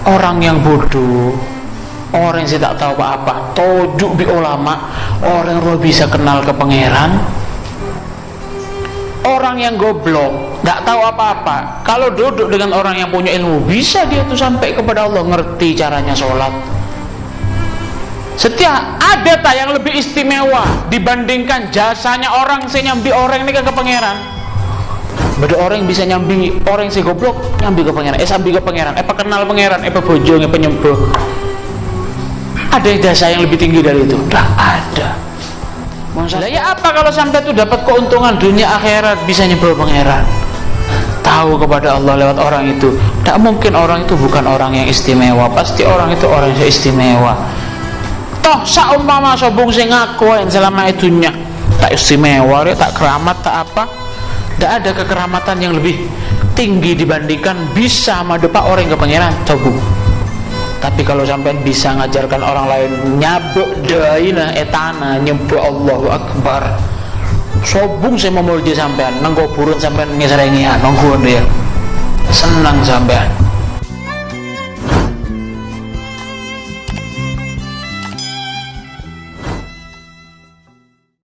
orang yang bodoh, orang yang tidak tahu apa-apa, tojuk bi ulama, orang yang bisa kenal ke pangeran. Orang yang goblok, nggak tahu apa-apa, kalau duduk dengan orang yang punya ilmu, bisa dia tuh sampai kepada Allah, ngerti caranya sholat. Setiap ada tak yang lebih istimewa dibandingkan jasanya orang yang nyambi orang ini ke pangeran. Beda orang yang bisa nyambi orang yang goblok, nyambi ke pangeran, sambi ke pangeran, kenal pangeran, bojong, penyembuh. Ada jasa yang lebih tinggi dari itu? Nggak ada. Maksudnya ya apa kalau sampai itu dapat keuntungan dunia akhirat, bisa nyebel pangeran, tahu kepada Allah lewat orang itu. Tak mungkin orang itu bukan orang yang istimewa, pasti orang itu orang yang istimewa. Toh saumpama sobung sing ngaku yang selama itunya tak istimewa, tak keramat, tak apa, tak ada kekeramatan yang lebih tinggi dibandingkan bisa madepak orang ke pangeran sobung. Tapi kalau sampai bisa ngajarkan orang lain nyabuk daina etana nyebut Allahu Akbar, sobung saya memulji sampean, nengko burun sampean ngeserengian, nengko dia senang sampean.